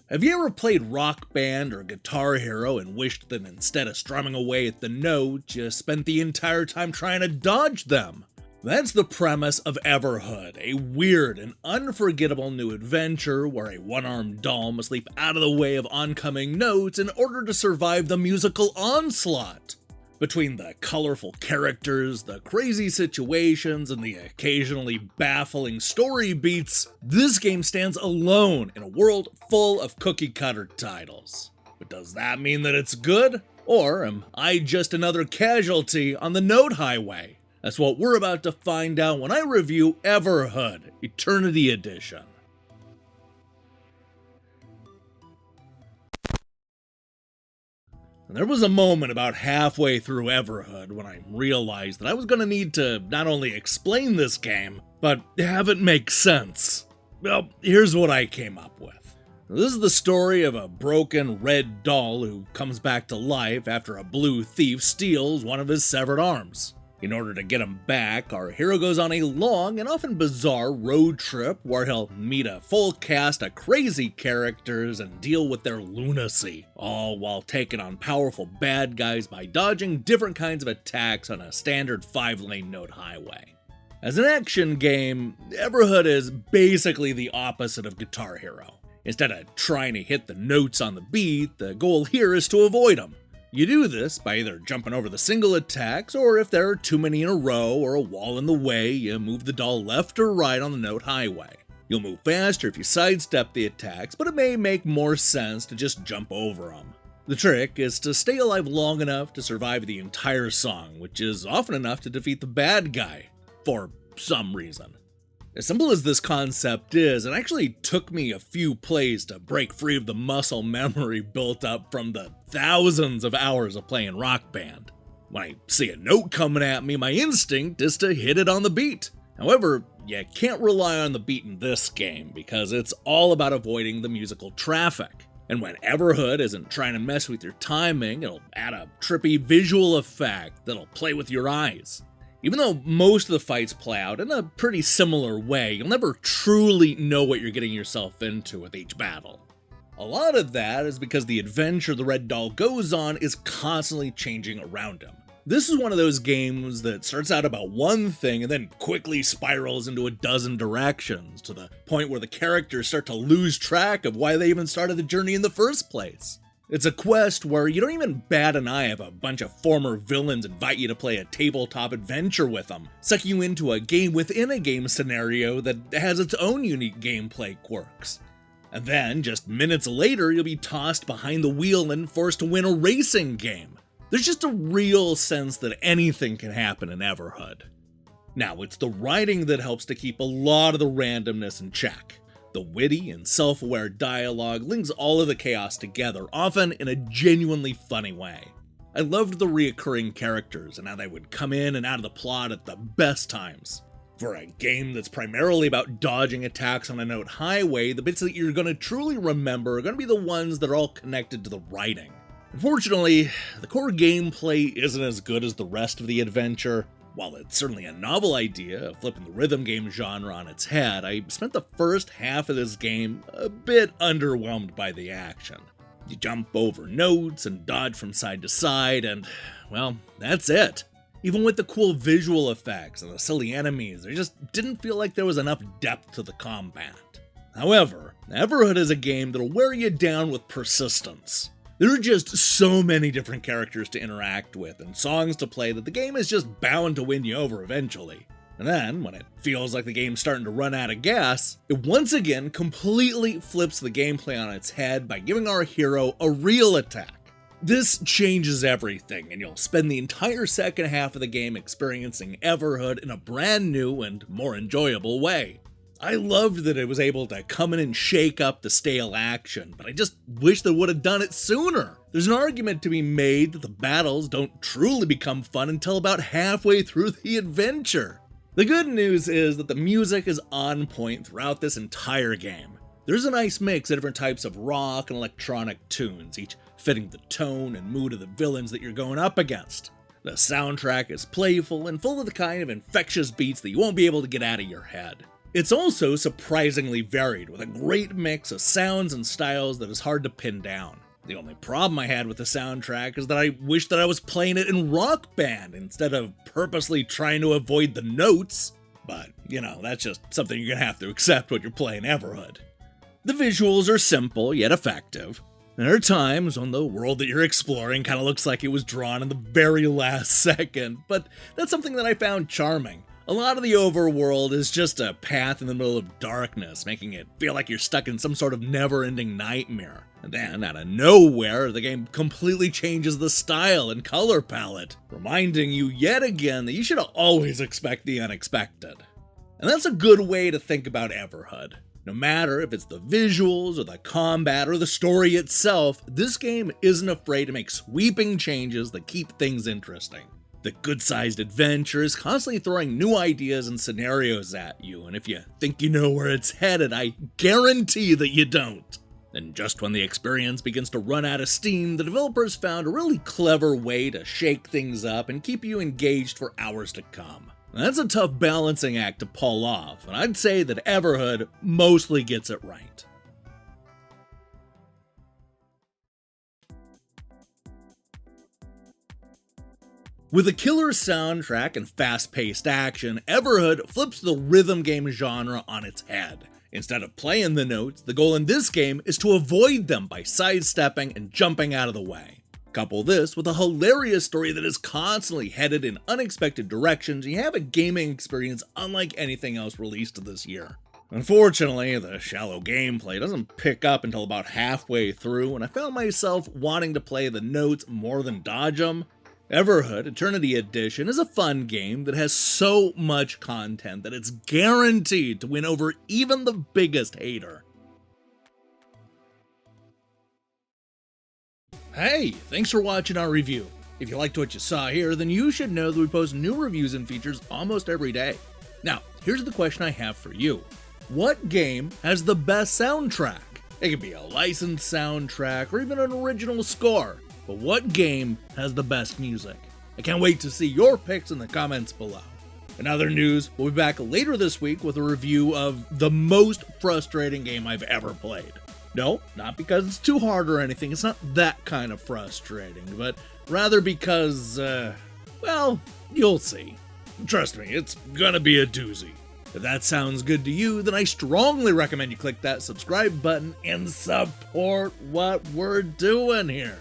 Have you ever played Rock Band or Guitar Hero and wished that instead of strumming away at the notes, you spent the entire time trying to dodge them? That's the premise of Everhood, a weird and unforgettable new adventure where a one-armed doll must leap out of the way of oncoming notes in order to survive the musical onslaught. Between the colorful characters, the crazy situations, and the occasionally baffling story beats, this game stands alone in a world full of cookie-cutter titles. But does that mean that it's good? Or am I just another casualty on the note highway? That's what we're about to find out when I review Everhood, Eternity Edition. There was a moment about halfway through Everhood when I realized that I was going to need to not only explain this game, but have it make sense. Well, here's what I came up with. This is the story of a broken red doll who comes back to life after a blue thief steals one of his severed arms. In order to get him back, our hero goes on a long and often bizarre road trip where he'll meet a full cast of crazy characters and deal with their lunacy, all while taking on powerful bad guys by dodging different kinds of attacks on a standard 5-lane note highway. As an action game, Everhood is basically the opposite of Guitar Hero. Instead of trying to hit the notes on the beat, the goal here is to avoid them. You do this by either jumping over the single attacks, or if there are too many in a row or a wall in the way, you move the doll left or right on the note highway. You'll move faster if you sidestep the attacks, but it may make more sense to just jump over them. The trick is to stay alive long enough to survive the entire song, which is often enough to defeat the bad guy, for some reason. As simple as this concept is, it actually took me a few plays to break free of the muscle memory built up from the thousands of hours of playing Rock Band. When I see a note coming at me, my instinct is to hit it on the beat. However, you can't rely on the beat in this game because it's all about avoiding the musical traffic. And when Everhood isn't trying to mess with your timing, it'll add a trippy visual effect that'll play with your eyes. Even though most of the fights play out in a pretty similar way, you'll never truly know what you're getting yourself into with each battle. A lot of that is because the adventure the Red Doll goes on is constantly changing around him. This is one of those games that starts out about one thing and then quickly spirals into a dozen directions, to the point where the characters start to lose track of why they even started the journey in the first place. It's a quest where you don't even bat an eye if a bunch of former villains invite you to play a tabletop adventure with them, sucking you into a game within a game scenario that has its own unique gameplay quirks. And then, just minutes later, you'll be tossed behind the wheel and forced to win a racing game. There's just a real sense that anything can happen in Everhood. Now, it's the writing that helps to keep a lot of the randomness in check. The witty and self-aware dialogue links all of the chaos together, often in a genuinely funny way. I loved the reoccurring characters and how they would come in and out of the plot at the best times. For a game that's primarily about dodging attacks on a note highway, the bits that you're going to truly remember are going to be the ones that are all connected to the writing. Unfortunately, the core gameplay isn't as good as the rest of the adventure. While it's certainly a novel idea of flipping the rhythm game genre on its head, I spent the first half of this game a bit underwhelmed by the action. You jump over notes and dodge from side to side, and, well, that's it. Even with the cool visual effects and the silly enemies, there just didn't feel like there was enough depth to the combat. However, Everhood is a game that'll wear you down with persistence. There are just so many different characters to interact with and songs to play that the game is just bound to win you over eventually. And then, when it feels like the game's starting to run out of gas, it once again completely flips the gameplay on its head by giving our hero a real attack. This changes everything, and you'll spend the entire second half of the game experiencing Everhood in a brand new and more enjoyable way. I loved that it was able to come in and shake up the stale action, but I just wish they would have done it sooner. There's an argument to be made that the battles don't truly become fun until about halfway through the adventure. The good news is that the music is on point throughout this entire game. There's a nice mix of different types of rock and electronic tunes, each fitting the tone and mood of the villains that you're going up against. The soundtrack is playful and full of the kind of infectious beats that you won't be able to get out of your head. It's also surprisingly varied, with a great mix of sounds and styles that is hard to pin down. The only problem I had with the soundtrack is that I wish that I was playing it in Rock Band instead of purposely trying to avoid the notes. But, that's just something you're gonna have to accept when you're playing Everhood. The visuals are simple yet effective. There are times when the world that you're exploring kind of looks like it was drawn in the very last second, but that's something that I found charming. A lot of the overworld is just a path in the middle of darkness, making it feel like you're stuck in some sort of never-ending nightmare. And then, out of nowhere, the game completely changes the style and color palette, reminding you yet again that you should always expect the unexpected. And that's a good way to think about Everhood. No matter if it's the visuals or the combat or the story itself, this game isn't afraid to make sweeping changes that keep things interesting. The good-sized adventure is constantly throwing new ideas and scenarios at you, and if you think you know where it's headed, I guarantee that you don't. And just when the experience begins to run out of steam, the developers found a really clever way to shake things up and keep you engaged for hours to come. That's a tough balancing act to pull off, and I'd say that Everhood mostly gets it right. With a killer soundtrack and fast-paced action, Everhood flips the rhythm game genre on its head. Instead of playing the notes, the goal in this game is to avoid them by sidestepping and jumping out of the way. Couple this with a hilarious story that is constantly headed in unexpected directions, and you have a gaming experience unlike anything else released this year. Unfortunately, the shallow gameplay doesn't pick up until about halfway through, and I found myself wanting to play the notes more than dodge them. Everhood Eternity Edition is a fun game that has so much content that it's guaranteed to win over even the biggest hater. Hey, thanks for watching our review. If you liked what you saw here, then you should know that we post new reviews and features almost every day. Now, here's the question I have for you. What game has the best soundtrack? It could be a licensed soundtrack or even an original score. But what game has the best music? I can't wait to see your picks in the comments below. In other news, we'll be back later this week with a review of the most frustrating game I've ever played. No, not because it's too hard or anything, it's not that kind of frustrating, but rather because, well, you'll see. Trust me, it's gonna be a doozy. If that sounds good to you, then I strongly recommend you click that subscribe button and support what we're doing here.